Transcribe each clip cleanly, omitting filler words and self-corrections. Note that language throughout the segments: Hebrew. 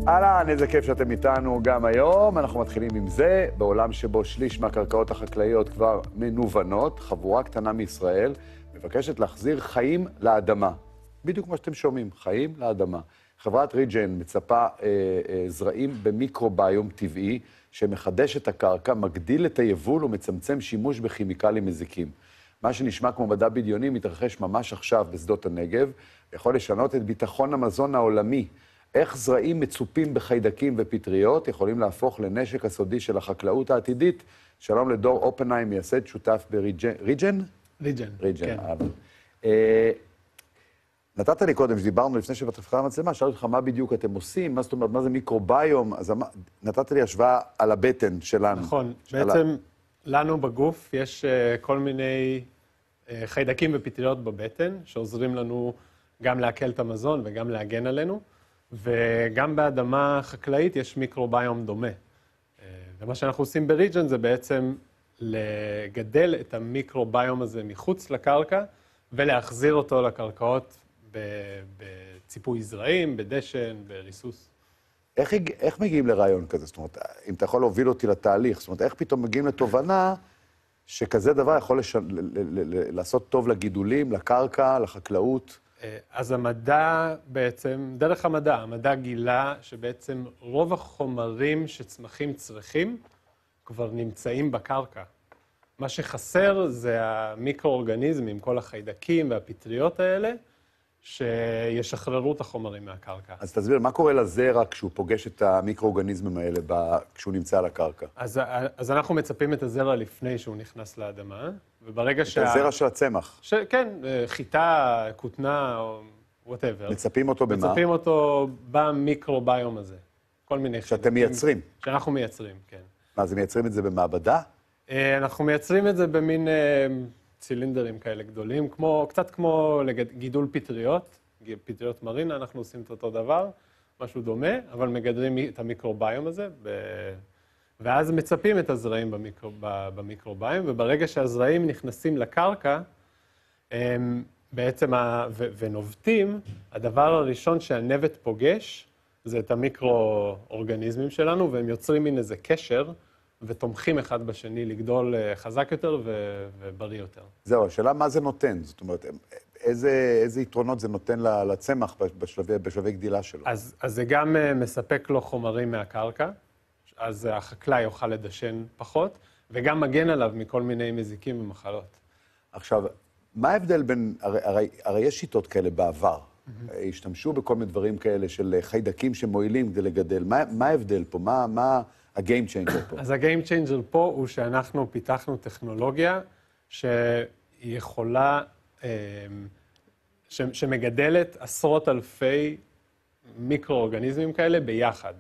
אהלן, איזה כיף שאתם איתנו גם היום. אנחנו מתחילים עם זה, בעולם שבו שליש מהקרקעות החקלאיות כבר מנוונות, חבורה קטנה מישראל מבקשת להחזיר חיים לאדמה. בדיוק כמו שאתם שומעים, חיים לאדמה. חברת ריג'ן מצפה זרעים במיקרוביום טבעי, שמחדש את הקרקע, מגדיל את היבול ומצמצם שימוש בכימיקלים מזיקים. מה שנשמע כמו מדע בדיוני מתרחש ממש עכשיו בשדות הנגב, יכול לשנות את ביטחון המזון העולמי. איך זרעים מצופים בחיידקים ופטריות יכולים להפוך לנשק הסודי של החקלאות העתידית. שלום לדור אופנהיים, מייסד שותף בריג'ן. ריג'ן? ריג'ן, כן. נתת לי קודם, שדיברנו לפני שבתפתחה המצלמה, שאלתי אותך מה בדיוק אתם עושים, מה זאת אומרת, מה זה מיקרוביום, אז נתת לי השוואה על הבטן שלנו. נכון, בעצם לנו בגוף יש כל מיני חיידקים ופטריות בבטן, שעוזרים לנו גם להקל את המזון וגם להגן עלינו, וגם באדמה חקלאית יש מיקרוביום דומה. ומה שאנחנו עושים בריג'ן זה בעצם לגדל את המיקרוביום הזה מחוץ לקרקע, ולהחזיר אותו לקרקעות בציפוי זרעים, בדשן, בריסוס. איך מגיעים לרעיון כזה? זאת אומרת, אם אתה יכול להוביל אותי לתהליך, זאת אומרת, איך פתאום מגיעים לתובנה שכזה דבר יכול לעשות טוב לגידולים, לקרקע, לחקלאות? אז המדע בעצם, דרך המדע גילה שבעצם רוב החומרים שצמחים צריכים כבר נמצאים בקרקע. מה שחסר זה המיקרואורגניזמים, כל החיידקים והפטריות האלה, שישחררו את החומרים מהקרקע. אז תסביר, מה קורה לזרע כשהוא פוגש את המיקרואורגניזמים האלה כשהוא נמצא על הקרקע? אז אנחנו מצפים את הזרע לפני שהוא נכנס לאדמה, וברגע את הזרע של הצמח? כן, חיטה, כותנה, או whatever. מצפים אותו במה? מצפים אותו במיקרוביום הזה. כל מיני חיידקים. שאתם מייצרים? שאנחנו מייצרים, כן. מה, אז הם מייצרים את זה במעבדה? אנחנו מייצרים את זה במין צילינדרים כאלה גדולים, קצת כמו גידול פטריות, פטריות מרינה, אנחנו עושים את אותו דבר, משהו דומה, אבל מגדלים את המיקרוביום הזה, ואז מצפים את הזרעים במיקרוביום, וברגע שהזרעים נכנסים לקרקע, בעצם, ונובטים, הדבר הראשון שהנבט פוגש, זה את המיקרואורגניזמים שלנו, והם יוצרים מין איזה קשר, ותומכים אחד בשני לגדול חזק יותר ובריא יותר. זהו, השאלה מה זה נותן? זאת אומרת, איזה יתרונות זה נותן לצמח בשלבי גדילה שלו? אז זה גם מספק לו חומרים מהקרקע, אז החקלאי יוכל לדשן פחות, וגם מגן עליו מכל מיני מזיקים ומחלות. עכשיו, מה ההבדל בין, הרי יש שיטות כאלה בעבר, השתמשו בכל מיני דברים כאלה של חיידקים שמועילים כדי לגדל, מה ההבדל פה? מה ה-game changer פה? אז ה-game changer פה הוא שאנחנו פיתחנו טכנולוגיה שיכולה, שמגדלת עשרות אלפי מיקרואורגניזמים כאלה ביחד.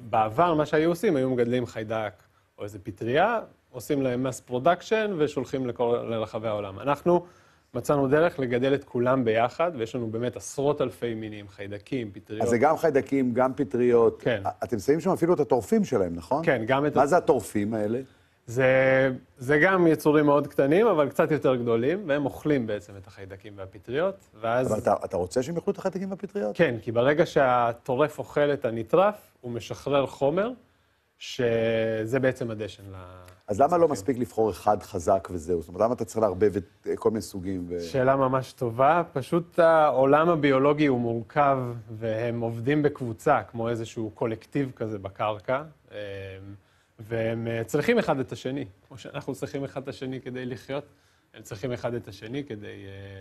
בעבר מה שהיו עושים, היו מגדלים חיידק או איזה פטריה, עושים להם mass production ושולחים לרחבי העולם. אנחנו מצאנו דרך לגדל את כולם ביחד, ויש לנו באמת עשרות אלפי מינים, חיידקים, פטריות. אז זה גם חיידקים, גם פטריות. כן. אתם שמים שם אפילו את הטורפים שלהם, נכון? כן, גם את... מה זה הטורפים האלה? זה גם יצורים מאוד קטנים, אבל קצת יותר גדולים, והם אוכלים בעצם את החיידקים והפטריות, ואז... אבל אתה רוצה שהם יאכלו את החיידקים והפטריות? כן, כי ברגע שהטורף אוכל את הנטרף, הוא משחרר חומר, שזה בעצם הדשן. אז למה לא מספיק לבחור אחד חזק וזהו? זאת אומרת, למה אתה צריך להרבב את כל מיני סוגים? שאלה ממש טובה. פשוט העולם הביולוגי הוא מורכב, והם עובדים בקבוצה, כמו איזשהו קולקטיב כזה בקרקע, והם צריכים אחד את השני. כמו שאנחנו צריכים אחד את השני כדי לחיות, הם צריכים אחד את השני כדי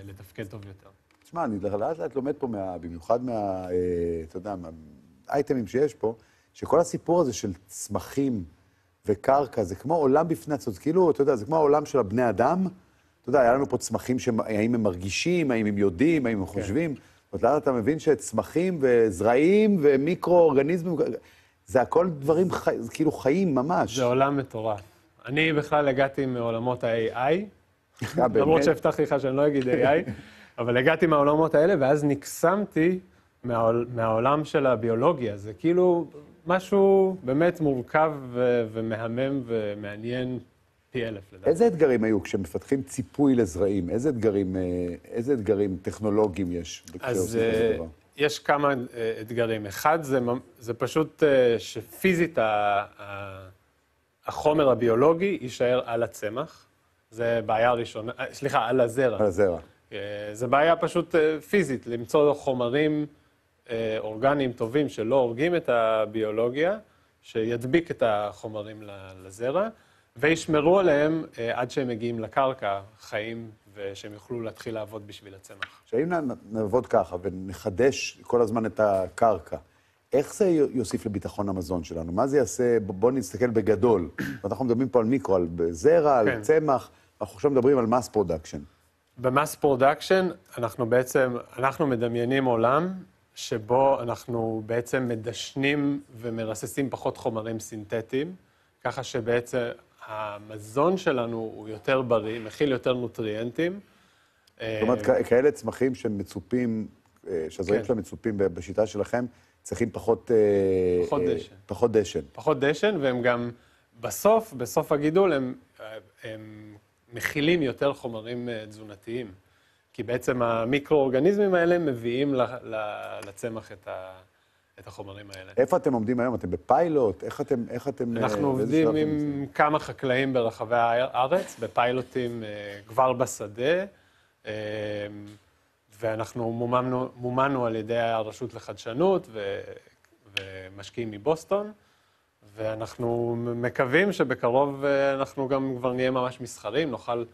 לתפקד טוב יותר. תשמע, אני לאט לומד פה, במיוחד אתה יודע, מהאייטמים שיש פה, שכל הסיפור הזה של צמחים וקרקע, זה כמו עולם בפני עצמו, כאילו, אתה יודע, זה כמו העולם של הבני אדם. אתה יודע, היה לנו פה צמחים האם הם מרגישים, האם הם יודעים, האם הם חושבים. זאת אומרת, אתה מבין שצמחים וזרעים ומיקרואורגניזמים, זה הכל דברים כאילו חיים ממש. זה עולם מטורף. אני בכלל הגעתי מעולמות ה-AI, למרות שהבטחתי לך שאני לא אגיד AI, אבל הגעתי מהעולמות האלה, ואז נקסמתי מהעולם של הביולוגיה. זה כאילו משהו באמת מורכב ומהמם ומעניין פי אלף, לדעתי. איזה אתגרים היו כשמפתחים ציפוי לזרעים? איזה אתגרים טכנולוגיים יש? יש כמה אתגרים. אחד, זה פשוט שפיזית החומר הביולוגי יישאר על הצמח. זה בעיה ראשונה, סליחה, על הזרע. על הזרע. זה בעיה פשוט פיזית, למצוא חומרים אורגניים טובים שלא הורגים את הביולוגיה, שידביק את החומרים לזרע, וישמרו עליהם עד שהם מגיעים לקרקע, חיים, ושהם יוכלו להתחיל לעבוד בשביל הצמח. שאם נעבוד ככה ונחדש כל הזמן את הקרקע, איך זה יוסיף לביטחון המזון שלנו? מה זה יעשה? בואו נסתכל בגדול. אנחנו מדברים פה על מיקרו, על זרע, על צמח, אנחנו עכשיו מדברים על מס פרודקשן. במס פרודקשן אנחנו מדמיינים עולם שבו אנחנו בעצם מדשנים ומרססים פחות חומרים סינתטיים, ככה שבעצם המזון שלנו הוא יותר בריא, מכיל יותר נוטריאנטים. זאת אומרת, כאלה צמחים שמצופים, שהזרעים שלהם מצופים בשיטה שלכם, צריכים פחות דשן. פחות דשן, והם גם בסוף הגידול הם מכילים יותר חומרים תזונתיים. כי בעצם המיקרואורגניזמים האלה מביאים לצמח את החומרים האלה. איפה אתם עומדים היום? אתם בפיילוט? איך אתם... אנחנו עובדים עם כמה חקלאים ברחבי הארץ, בפיילוטים כבר בשדה, ואנחנו מומנו על ידי הרשות לחדשנות ומשקיעים מבוסטון, ואנחנו מקווים שבקרוב אנחנו גם כבר נהיה ממש מסחרים, נוכל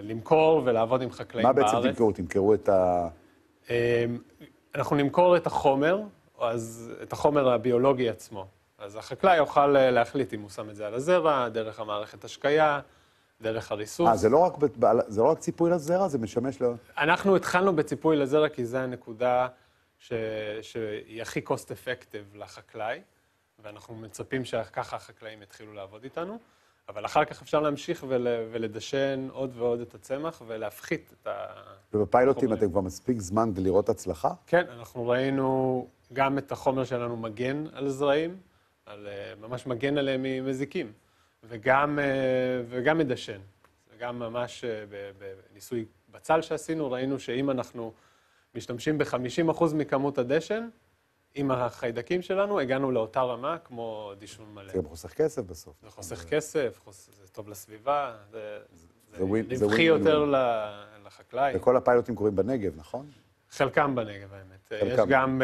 למכור ולעבוד עם חקלאים בארץ. מה בעצם תמכרו? תמכרו את ה... אנחנו נמכור את החומר, אז את החומר הביולוגי עצמו. אז החקלאי יוכל להחליט אם הוא שם את זה על הזרע, דרך המערכת השקייה, דרך הריסוס. זה לא רק ציפוי לזרע, זה משמש לו... אנחנו התחלנו בציפוי לזרע, כי זו הנקודה שהיא הכי cost effective לחקלאי, ואנחנו מצפים שככה החקלאים יתחילו לעבוד איתנו, אבל אחר כך אפשר להמשיך ולדשן עוד ועוד את הצמח ולהפחית את החומרים. ובפיילוטים אתם כבר מספיק זמן לראות הצלחה? כן, אנחנו ראינו גם את החומר שלנו מגן על זרעים, ממש מגן עליהם ממזיקים, וגם מדשן. גם ממש בניסוי בצל שעשינו, ראינו שאם אנחנו משתמשים ב-50% מכמות הדשן, עם החיידקים שלנו, הגענו לאותה רמה כמו דישון מלא. זה גם חוסך כסף בסוף. זה חוסך כסף, זה טוב לסביבה, זה רווחי יותר לחקלאי. וכל הפיילוטים קורים בנגב, נכון? חלקם בנגב, האמת. יש גם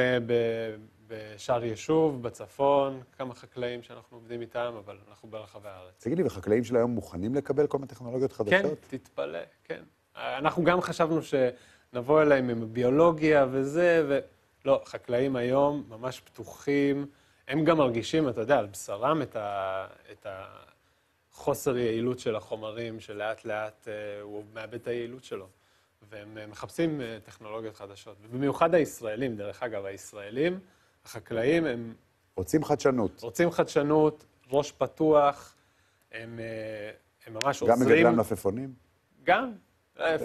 בשאר יישוב, בצפון, כמה חקלאים שאנחנו עובדים איתם, אבל אנחנו ברחבי הארץ. תגיד לי, וחקלאים של היום מוכנים לקבל כל מיני טכנולוגיות חדשות? כן, תתפלא, כן. אנחנו גם חשבנו שנבוא אליהם עם ביולוגיה וזה, לא, חקלאים היום ממש פתוחים, הם גם מרגישים, אתה יודע, על בשרם את החוסר יעילות של החומרים, שלאט לאט הוא מאבד את היעילות שלו. והם מחפשים טכנולוגיות חדשות. ובמיוחד הישראלים, דרך אגב, הישראלים, החקלאים, הם... רוצים חדשנות. רוצים חדשנות, ראש פתוח, הם ממש עוזרים... גם מגדלן מלפפונים? גם.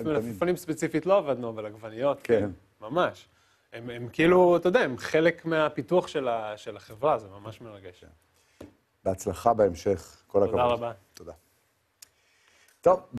מלפפונים ספציפית לא עבדנו, אבל עגבניות, כן. ממש. הם כאילו, אתה יודע, הם חלק מהפיתוח של החברה, זה ממש מרגש. בהצלחה בהמשך, כל הכבוד. תודה רבה. תודה. טוב.